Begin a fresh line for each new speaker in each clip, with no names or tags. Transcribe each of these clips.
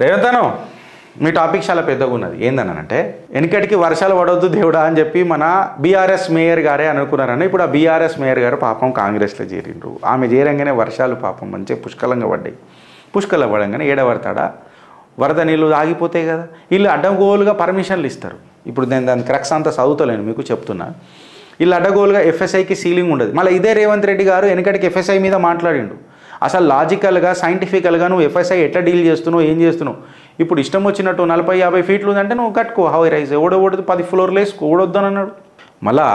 రేవంతను మీ topic చాలా పెద్దగా ఉన్నది. ఏందనంటే వెనకటికి వర్షాలు పడొద్దు దేవుడా అని చెప్పి మన బీఆర్ఎస్ మేయర్ గారే అనుకున్నారని ఇప్పుడు ఆ బీఆర్ఎస్ మేయర్ గారు పాపం కాంగ్రెస్లో చేరిండ్రు. ఆమె చేరంగానే వర్షాలు పాపం మంచిగా పుష్కలంగా పడ్డాయి. పుష్కలంగా పడంగానే ఏడబడతాడా వరద నీళ్ళు ఆగిపోతాయి కదా. వీళ్ళు అడ్డగోలుగా పర్మిషన్లు ఇస్తారు. ఇప్పుడు నేను దాని క్రక్స్ అంతా చదువుతలేను మీకు చెప్తున్నా. వీళ్ళు అడ్డగోలుగా ఎఫ్ఎస్ఐకి సీలింగ్ ఉండదు. మళ్ళీ ఇదే రేవంత్ రెడ్డి గారు వెనకటికి ఎఫ్ఎస్ఐ మీద మాట్లాడిండు. అసలు లాజికల్గా సైంటిఫికల్గా నువ్వు ఎఫ్ఎస్ఐ ఎట్లా డీల్ చేస్తున్నావు ఏం చేస్తున్నావు. ఇప్పుడు ఇష్టం వచ్చినట్టు 40-50 ఫీట్లు ఉందంటే నువ్వు కట్టుకో హవై రైజ్ ఓడదు 10 ఫ్లోర్లు వేసుకో ఓడొద్దని అన్నాడు. మళ్ళా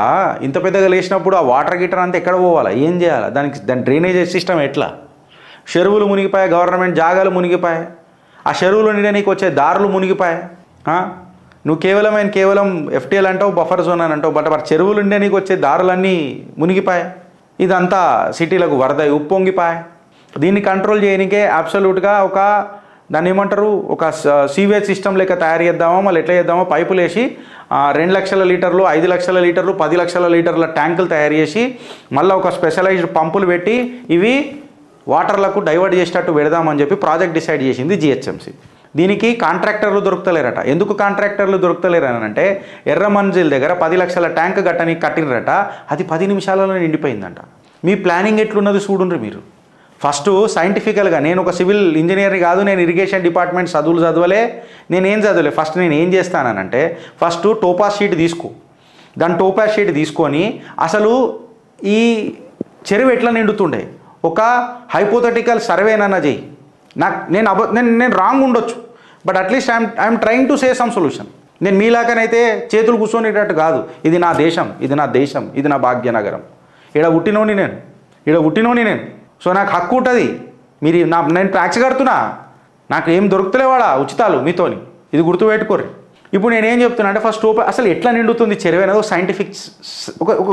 ఇంత పెద్దగా లేచినప్పుడు ఆ వాటర్ గీటర్ అంతా ఎక్కడ పోవాలా ఏం చేయాలా దాని డ్రైనేజ్ సిస్టమ్ ఎట్లా. చెరువులు మునిగిపోయాయి, గవర్నమెంట్ జాగాలు మునిగిపోయాయి, ఆ చెరువులు నిండడానికి వచ్చే దారులు మునిగిపోయాయి. నువ్వు కేవలం ఎఫ్టీఎల్ అంటావు బఫర్ జోన్ అని అంటావు, బట్ చెరువులు నిండడానికి వచ్చే దారులన్నీ మునిగిపోయాయి. ఇదంతా సిటీలకు వరద ఉప్పొంగిపోయాయి. దీన్ని కంట్రోల్ చేయడానికే అబ్సల్యూట్గా ఒక దాన్ని ఏమంటారు ఒక సీవేజ్ సిస్టమ్ లెక్క తయారు చేద్దామో మళ్ళీ ఎట్లా చేద్దామో పైపులు వేసి 2 లక్షల లీటర్లు 5 లక్షల లీటర్లు 10 లక్షల లీటర్ల ట్యాంకులు తయారు చేసి మళ్ళీ ఒక స్పెషలైజ్డ్ పంపులు పెట్టి ఇవి వాటర్లకు డైవర్ట్ చేసేటట్టు పెడదామని చెప్పి ప్రాజెక్ట్ డిసైడ్ చేసింది జిహెచ్ఎంసీ. దీనికి కాంట్రాక్టర్లు దొరుకుతలేరట. ఎందుకు కాంట్రాక్టర్లు దొరుకుతలేరని అంటే ఎర్రమంజిల్ దగ్గర 10 లక్షల ట్యాంక్ కట్టినరట. అది 10 నిమిషాలలో నిండిపోయిందంట. మీ ప్లానింగ్ ఎట్లున్నది చూడండి మీరు. ఫస్ట్ సైంటిఫికల్గా నేను ఒక సివిల్ ఇంజనీర్ కాదు, నేను ఇరిగేషన్ డిపార్ట్మెంట్ చదవలే, నేనేం చదవలే. ఫస్ట్ నేను ఏం చేస్తానంటే ఫస్ట్ టోపాస్ షీట్ తీసుకో. దాని టోపాస్ షీట్ తీసుకొని అసలు ఈ చెరువు ఎట్లా నిండుతుండే ఒక హైపోథెటికల్ సర్వేనన్నా చెయ్యి. నేను రాంగ్ ఉండొచ్చు, but at least I'm trying to say some solution. నేను మీలాకనైతే చేతులు కూర్చొనేటట్టు కాదు. ఇది నా దేశం, ఇది నా భాగ్యనగరం. ఈడ పుట్టినోని నేను సో నాకు హక్కు ఉంటుంది. నేను ట్యాక్స్ కడుతున్నా, నాకు ఏం దొరుకుతలేవాడా ఉచితాలు మీతోని, ఇది గుర్తుపెట్టుకోరు. ఇప్పుడు నేనేం చెప్తున్నా అంటే ఫస్ట్ అసలు ఎట్లా నిండుతుంది చెరువు అనేది సైంటిఫిక్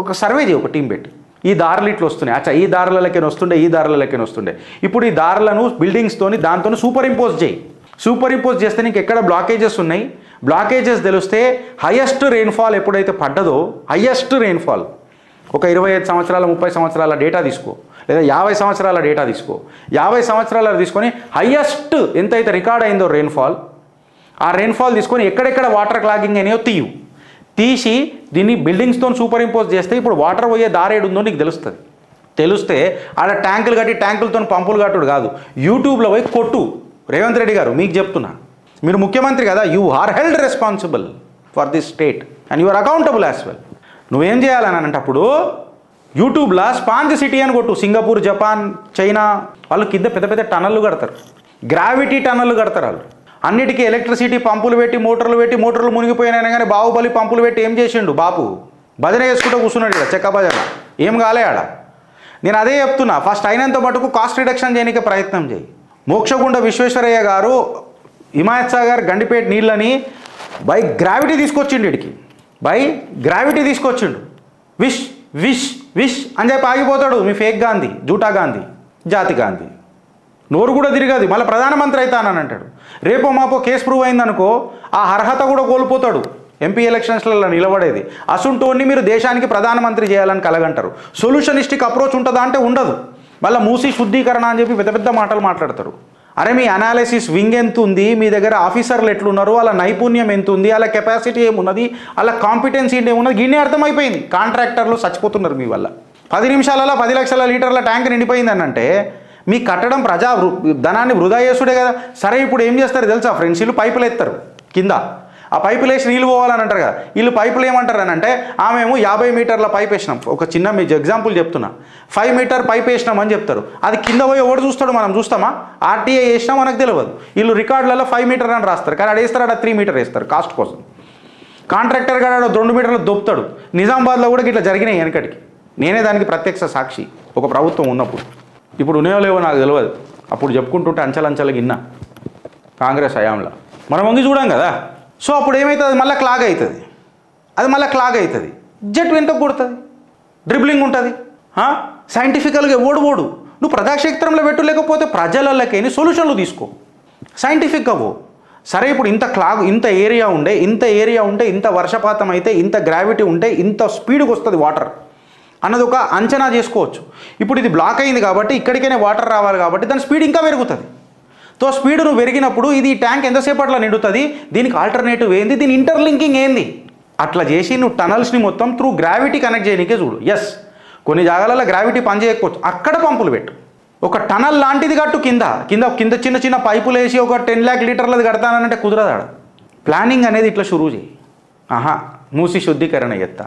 ఒక సర్వే చేయి, ఒక టీం పెట్టి. ఈ దారులు ఇట్లా వస్తున్నాయి, అచ్చా ఈ దారులలోకి వస్తుండే. ఇప్పుడు ఈ దారులను బిల్డింగ్స్తోని దాంతో సూపర్ ఇంపోజ్ చేస్తే నీకు ఎక్కడ బ్లాకేజెస్ ఉన్నాయి, బ్లాకేజెస్ తెలిస్తే హైయెస్ట్ రెయిన్ఫాల్ ఎప్పుడైతే పడ్డదో హైయెస్ట్ రెయిన్ఫాల్ ఒక 25 సంవత్సరాల 30 సంవత్సరాల డేటా తీసుకో, లేదా 50 సంవత్సరాల డేటా తీసుకో. 50 సంవత్సరాలు తీసుకొని హైయెస్ట్ ఎంతైతే రికార్డ్ అయిందో రెయిన్ఫాల్, ఆ రెయిన్ఫాల్ తీసుకొని ఎక్కడెక్కడ వాటర్ క్లాగింగ్ అనేవో తీసి దీన్ని బిల్డింగ్స్తో సూపర్ ఇంపోజ్ చేస్తే ఇప్పుడు వాటర్ పోయే దారేడు ఉందో నీకు తెలిస్తే ఆడ ట్యాంకులు కట్టి ట్యాంకులతో పంపులు కట్టుడు కాదు, యూట్యూబ్లో పోయి కొట్టు. రేవంత్ రెడ్డి గారు మీకు చెప్తున్నా, మీరు ముఖ్యమంత్రి కదా, you are held responsible for this state and you are accountable as well. నువ్వేం చేయాలని అంటే యూట్యూబ్లో స్పాంజ్ సిటీ అని కొట్టు. సింగపూర్, జపాన్, చైనా వాళ్ళు కింద పెద్ద పెద్ద టనళ్ళు కడతారు, గ్రావిటీ టనళ్ళు కడతారు. వాళ్ళు అన్నిటికీ ఎలక్ట్రిసిటీ పంపులు పెట్టి మోటార్లు మునిగిపోయినా కానీ బాహుబలి పంపులు పెట్టి ఏం చేసిండు బాపు, భజన చేసుకుంటూ కూర్చున్నాడు ఇక్కడ చెక్క భజన. ఏం కాలే ఆడ. నేను అదే చెప్తున్నా, ఫస్ట్ అయినంత మటుకు కాస్ట్ రిడక్షన్ చేయడానికి ప్రయత్నం చేయి. మోక్షగుండ విశ్వేశ్వరయ్య గారు హిమాయత్ సాగర్ గండిపేట నీళ్ళని బై గ్రావిటీ తీసుకొచ్చిండు. విష్ అని చెప్పి ఆగిపోతాడు మీ ఫేక్ గాంధీ, జూటా గాంధీ, జాతి గాంధీ. నోరు కూడా తిరగదు, మళ్ళీ ప్రధానమంత్రి అవుతానని అంటాడు. రేపో మాపో కేసు ప్రూవ్ అయిందనుకో ఆ అర్హత కూడా కోల్పోతాడు ఎంపీ ఎలక్షన్స్లలో నిలబడేది. అసుంటోన్ని మీరు దేశానికి ప్రధానమంత్రి చేయాలని కలగంటారు. సొల్యూషనిస్టిక్ అప్రోచ్ ఉంటుందా అంటే ఉండదు. మళ్ళీ మూసి శుద్ధీకరణ అని చెప్పి పెద్ద మాటలు మాట్లాడతారు. అరే మీ అనాలిసిస్ వింగ్ ఎంత ఉంది, మీ దగ్గర ఆఫీసర్లు ఎట్లున్నారు, వాళ్ళ నైపుణ్యం ఎంత ఉంది, వాళ్ళ కెపాసిటీ ఏమున్నది, వాళ్ళ కాంపిటెన్సీ ఏమున్నది, గిన్నే అర్థమైపోయింది. కాంట్రాక్టర్లు చచ్చిపోతున్నారు మీ వల్ల. 10 నిమిషాలలో 10 లక్షల లీటర్ల ట్యాంక్ నిండిపోయిందని మీ కట్టడం ప్రజా ధనాన్ని వృధా చేసుడే కదా. సరే ఇప్పుడు ఏం చేస్తారు తెలుసా ఫ్రెండ్స్, వీళ్ళు పైపులు ఎత్తారు కింద, ఆ పైపులు వేసి నీళ్ళు పోవాలని అంటారు కదా. వీళ్ళు పైపులు ఏమంటారు అని అంటే ఆమెమో 50 మీటర్ల పైప్ వేసినాం, ఒక చిన్న మీ ఎగ్జాంపుల్ చెప్తున్నా, 5 మీటర్ పైప్ వేసినాం అని చెప్తారు. అది కింద పోయి ఎవడు చూస్తాడు, మనం చూస్తామా? ఆర్టీఐ వేసినా మనకు తెలియదు. వీళ్ళు రికార్డులలో 5 మీటర్ అని రాస్తారు, కానీ అక్కడ 3 మీటర్ వేస్తారు కాస్ట్ కోసం. కాంట్రాక్టర్ గారు 2 మీటర్లు దొప్పుతాడు. నిజామాబాద్లో కూడా ఇట్లా జరిగినాయి వెనకటికి. నేనే దానికి ప్రత్యక్ష సాక్షి ఒక ప్రభుత్వం ఉన్నప్పుడు. ఇప్పుడు ఉన్నాయో లేవో నాకు తెలియదు, అప్పుడు చెప్పుకుంటుంటే అంచెలంచెలకి విన్నా కాంగ్రెస్ హయాంలో. మనం వంగి చూడాం కదా. సో అప్పుడు ఏమవుతుంది, మళ్ళీ క్లాగ్ అవుతుంది. జట్టు ఎంత కొడుతుంది, డ్రిబ్లింగ్ ఉంటుంది. సైంటిఫికల్గా ఓడు నువ్వు ప్రజాక్షేత్రంలో పెట్టు, లేకపోతే ప్రజలకి సొల్యూషన్లు తీసుకో, సైంటిఫిక్గా పో. సరే ఇప్పుడు ఇంత ఏరియా ఉంటే ఇంత వర్షపాతం అయితే ఇంత గ్రావిటీ ఉంటే ఇంత స్పీడ్కి వస్తుంది వాటర్ అన్నది ఒక అంచనా చేసుకోవచ్చు. ఇప్పుడు ఇది బ్లాక్ అయింది కాబట్టి ఇక్కడికైనా వాటర్ రావాలి కాబట్టి దాని స్పీడ్ ఇంకా పెరుగుతుంది. తో స్పీడ్ నువ్వు పెరిగినప్పుడు ఇది ఈ ట్యాంక్ ఎంతసేపట్లో నిండుతుంది, దీనికి ఆల్టర్నేటివ్ ఏంది, దీని ఇంటర్లింకింగ్ ఏంది, అట్లా చేసి నువ్వు టనల్స్ని మొత్తం త్రూ గ్రావిటీ కనెక్ట్ చేయడానికే చూడు. ఎస్, కొన్ని జాగాలలో గ్రావిటీ పనిచేయకపోవచ్చు, అక్కడ పంపులు పెట్టు. ఒక టనల్ లాంటిది కట్టు, కింద కింద కింద చిన్న చిన్న పైపులు వేసి ఒక 10 lakh లీటర్లది కడతానంటే కుదరదాడ. ప్లానింగ్ అనేది ఇట్లా షురూ చేయి. మూసి శుద్ధీకరణ ఎత్తా,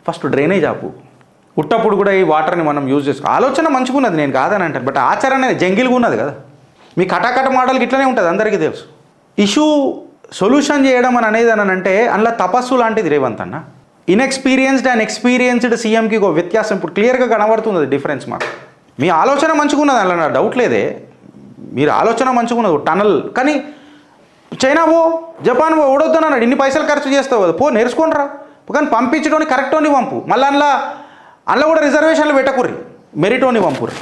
ఫస్ట్ డ్రైనేజ్ ఆపు. ఉట్టప్పుడు కూడా ఈ వాటర్ని మనం యూజ్ చేసుకో. ఆలోచన మంచుకున్నది, నేను కాదని అంటాను, బట్ ఆచరణ జంగిల్గా ఉన్నది కదా. మీ కటాకట మోడల్కి ఇట్లనే ఉంటుంది, అందరికీ తెలుసు. ఇష్యూ సొల్యూషన్ చేయడం అని అనేది అని అంటే అందులో తపస్సు లాంటిది రేవంత్ అన్న. ఇన్ఎక్స్పీరియన్స్డ్ అండ్ ఎక్స్పీరియన్స్డ్ సీఎంకి ఒక వ్యత్యాసం ఇప్పుడు క్లియర్గా కనబడుతుంది డిఫరెన్స్ మాకు. మీ ఆలోచన మంచుకున్నది, అందులో నా డౌట్ లేదే, మీరు ఆలోచన మంచుకున్నది. టనల్ కానీ చైనా పో, జపాన్ పో, ఓడొద్దన్నాడు, ఇన్ని పైసలు ఖర్చు చేస్తావు కదా, పో నేర్చుకోండి రా. కానీ పంపించడం కరెక్టోని పంపు, మళ్ళీ అందులో కూడా రిజర్వేషన్లు పెట్టకుర్రి, మెరిటోని పంపుర్రి.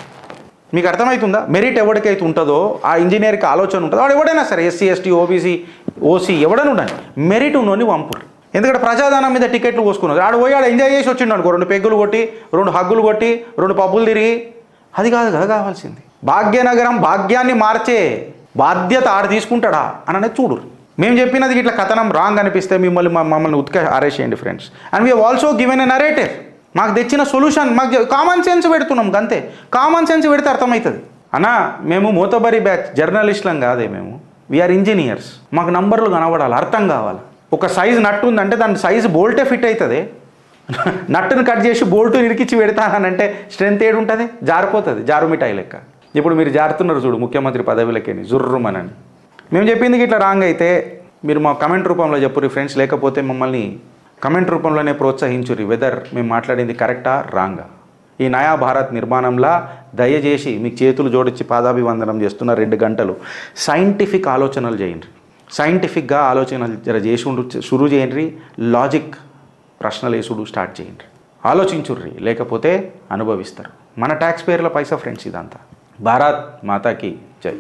మీకు అర్థమవుతుందా? మెరిట్ ఎవరికైతే ఉంటుందో ఆ ఇంజనీర్కి ఆలోచన ఉంటుందో వాడు ఎవడైనా సరే, ఎస్సీ ఎస్టీ ఓబీసీ ఓసీ ఎవడైనా ఉండండి, మెరిట్ ఉన్నోని పంపుర్రి. ఎందుకంటే ప్రజాదానం మీద టికెట్లు పోసుకున్నారు, ఆడు పోయి ఆడు ఎంజాయ్ చేసి వచ్చిండు అనుకో, 2 పెగ్గులు కొట్టి 2 హగ్గులు కొట్టి 2 పబ్బులు తిరిగి, అది కాదు కదా కావాల్సింది. భాగ్యనగరం భాగ్యాన్ని మార్చే బాధ్యత ఆడు తీసుకుంటాడా అని అనేది చూడు. మేము చెప్పినది ఇట్లా కథనం రాంగ్ అనిపిస్తే మమ్మల్ని ఉతికే ఆరేసేయండి friends. And we also given a narrative. మాకు తెచ్చిన సొల్యూషన్ మాకు కామన్ సెన్స్ పెడుతున్నాం అంతే. కామన్ సెన్స్ పెడితే అర్థమవుతుంది అన్నా. మేము మోతబరి బ్యాచ్ జర్నలిస్టులం కాదే, మేము వీఆర్ ఇంజనీర్స్. మాకు నంబర్లు కనబడాలి, అర్థం కావాలి. ఒక సైజు నట్టు ఉందంటే దాని సైజు బోల్టే ఫిట్ అవుతుంది. నట్టును కట్ చేసి బోల్టు ఇరికిచ్చి పెడతానంటే స్ట్రెంత్ ఏడు ఉంటుంది, జారిపోతుంది, జారు మిఠాయి లెక్క. ఇప్పుడు మీరు జారుతున్నారు చూడు ముఖ్యమంత్రి పదవిలకేని జుర్రుమనని. మేము చెప్పింది ఇట్లా రాంగ్ అయితే మీరు మా కమెంట్ రూపంలో చెప్పుర్రి ఫ్రెండ్స్, లేకపోతే మమ్మల్ని కమెంట్ రూపంలోనే ప్రోత్సహించుర్రి వెదర్ మేము మాట్లాడింది కరెక్టా రాంగా. ఈ నయా భారత్ నిర్మాణంలో దయచేసి మీకు చేతులు జోడించి పాదాభివందనం చేస్తున్న 2 గంటలు సైంటిఫిక్ ఆలోచనలు చేయండి. సైంటిఫిక్గా ఆలోచనలు చేసి షురూ చేయండి. లాజిక్ ప్రశ్నలు వేసుడు స్టార్ట్ చేయండి. ఆలోచించుర్రి, లేకపోతే అనుభవిస్తారు. మన ట్యాక్స్ పేర్ల పైసా ఫ్రెండ్స్ ఇదంతా. భారత్ మాతాకి జై.